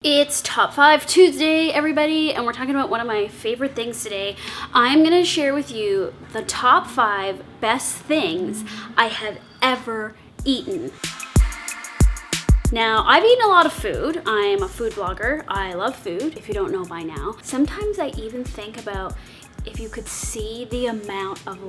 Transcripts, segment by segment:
It's Top 5 Tuesday, everybody, and we're talking about one of my favorite things today. I'm going to share with you the top 5 best things I have ever eaten. Now, I've eaten a lot of food. I'm a food blogger. I love food, if you don't know by now. Sometimes I even think about if you could see the amount of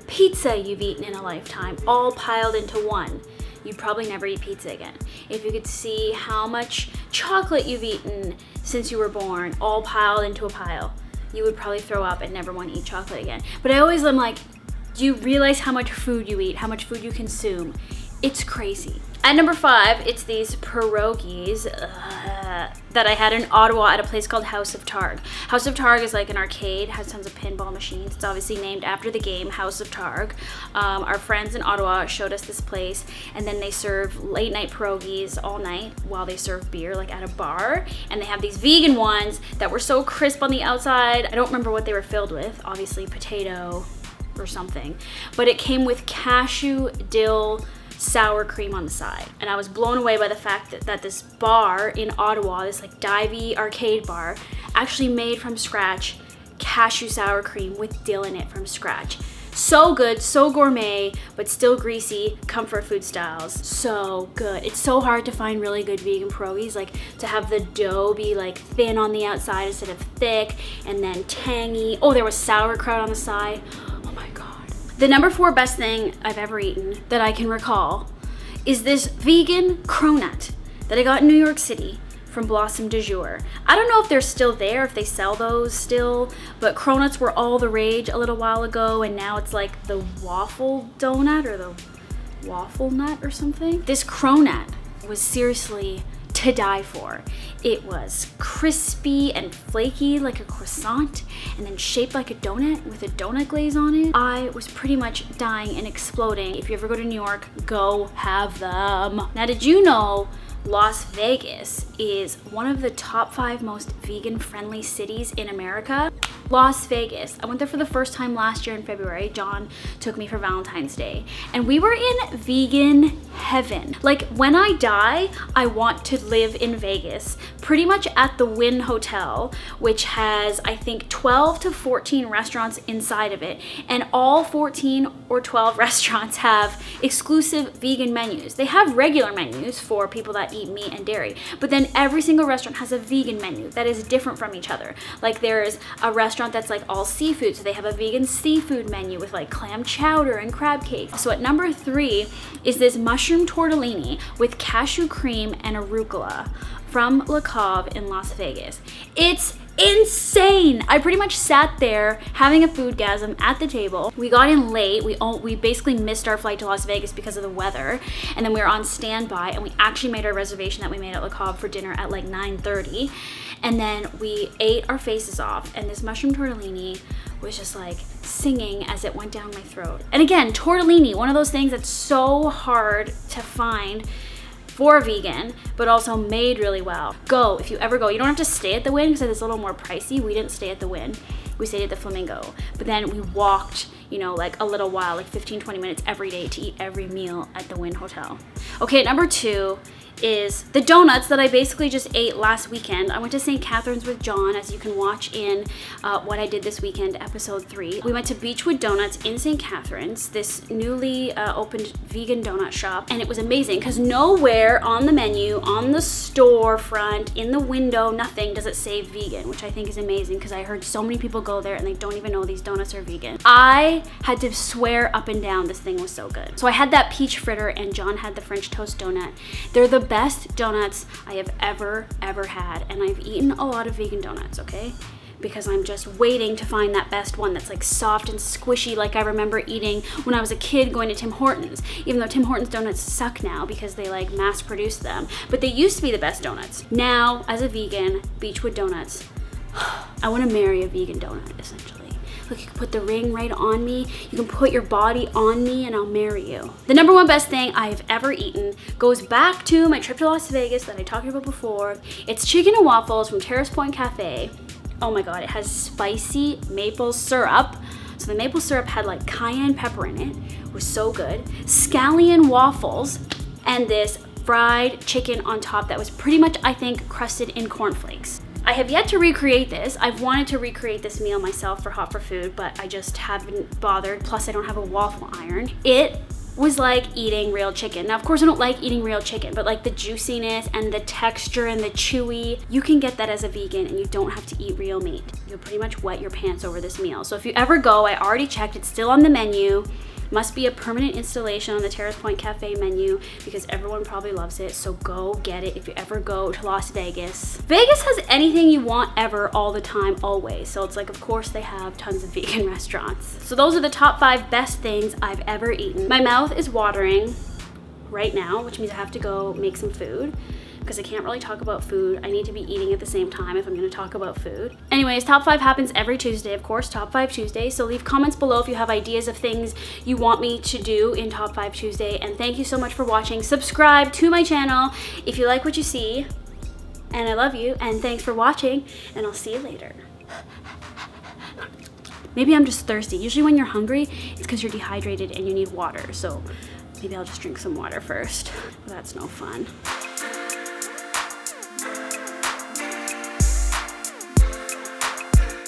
pizza you've eaten in a lifetime all piled into one. You'd probably never eat pizza again. If you could see how much chocolate you've eaten since you were born, all piled into a pile, you would probably throw up and never want to eat chocolate again. But I always am like, do you realize how much food you eat, how much food you consume? It's crazy. At number 5, it's these pierogies that I had in Ottawa at a place called House of Targ. House of Targ is like an arcade, has tons of pinball machines. It's obviously named after the game House of Targ. Our friends in Ottawa showed us this place, and then they serve late night pierogies all night while they serve beer, like at a bar. And they have these vegan ones that were so crisp on the outside. I don't remember what they were filled with, obviously potato or something, but it came with cashew, dill, sour cream on the side. And I was blown away by the fact that this bar in Ottawa, this divey arcade bar, actually made from scratch cashew sour cream with dill in it from scratch. So good, so gourmet, but still greasy, comfort food styles. So good. It's so hard to find really good vegan pierogies, to have the dough be thin on the outside instead of thick, and then tangy. Oh, there was sauerkraut on the side. Oh my God. The number 4 best thing I've ever eaten that I can recall is this vegan cronut that I got in New York City from Blossom du Jour. I don't know if they're still there, if they sell those still, but cronuts were all the rage a little while ago, and now it's like the waffle donut or the waffle nut or something. This cronut was seriously to die for. It was crispy and flaky like a croissant, and then shaped like a donut with a donut glaze on it. I was pretty much dying and exploding. If you ever go to New York, go have them. Now, did you know Las Vegas is one of the top 5 most vegan-friendly cities in America? Las Vegas. I went there for the first time last year in February. John took me for Valentine's Day, and we were in vegan heaven. When I die, I want to live in Vegas, pretty much at the Wynn Hotel, which has, I think, 12 to 14 restaurants inside of it, and all 14 or 12 restaurants have exclusive vegan menus. They have regular menus for people that eat meat and dairy, but then every single restaurant has a vegan menu that is different from each other. There's a restaurant that's all seafood, so they have a vegan seafood menu with clam chowder and crab cake. So at number 3 is this mushroom tortellini with cashew cream and arugula from Liqu Hob in Las Vegas. It's insane. I pretty much sat there having a foodgasm at the table. We got in late. We basically missed our flight to Las Vegas because of the weather, and then we were on standby, and we actually made our reservation that we made at Liqu Hob for dinner at 9:30, and then we ate our faces off, and this mushroom tortellini was just singing as it went down my throat. And again, tortellini, one of those things that's so hard to find for a vegan, but also made really well. Go, if you ever go. You don't have to stay at the Wynn because it's a little more pricey. We didn't stay at the Wynn. We stayed at the Flamingo. But then we walked, a little while, 15, 20 minutes every day to eat every meal at the Wynn Hotel. Okay, number 2 is the donuts that I basically just ate last weekend. I went to St. Catharines with John, as you can watch in What I Did This Weekend, episode 3. We went to Beachwood Donuts in St. Catharines, this newly opened vegan donut shop, and it was amazing because nowhere on the menu, on the storefront, in the window, nothing does it say vegan, which I think is amazing because I heard so many people go there and they don't even know these donuts are vegan. I had to swear up and down this thing was so good. So I had that peach fritter, and John had the French toast donut. They're the best donuts I have ever had, and I've eaten a lot of vegan donuts, okay? Because I'm just waiting to find that best one that's soft and squishy like I remember eating when I was a kid going to Tim Hortons, even though Tim Hortons donuts suck now because they mass produce them, but they used to be the best donuts. Now, as a vegan, Beachwood Donuts, I want to marry a vegan donut, essentially. You can put the ring right on me. You can put your body on me and I'll marry you. The number 1 best thing I've ever eaten goes back to my trip to Las Vegas that I talked about before. It's chicken and waffles from Terrace Point Cafe. Oh my God, it has spicy maple syrup. So the maple syrup had cayenne pepper in it. It was so good. Scallion waffles and this fried chicken on top that was pretty much, I think, crusted in cornflakes. I have yet to recreate this. I've wanted to recreate this meal myself for Hot for Food, but I just haven't bothered. Plus, I don't have a waffle iron. It was like eating real chicken. Now, of course, I don't like eating real chicken, but like the juiciness and the texture and the chewy, you can get that as a vegan and you don't have to eat real meat. You'll pretty much wet your pants over this meal. So if you ever go, I already checked, it's still on the menu. Must be a permanent installation on the Terrace Point Cafe menu because everyone probably loves it, so go get it if you ever go to Las Vegas. Vegas has anything you want ever, all the time, always. So it's like, of course, they have tons of vegan restaurants. So those are the top 5 best things I've ever eaten. My mouth is watering right now, which means I have to go make some food because I can't really talk about food. I need to be eating at the same time if I'm gonna talk about food. Anyways, Top 5 happens every Tuesday, of course, Top 5 Tuesday. So leave comments below if you have ideas of things you want me to do in Top 5 Tuesday. And thank you so much for watching. Subscribe to my channel if you like what you see. And I love you, and thanks for watching, and I'll see you later. Maybe I'm just thirsty. Usually when you're hungry, it's because you're dehydrated and you need water. So maybe I'll just drink some water first. But that's no fun.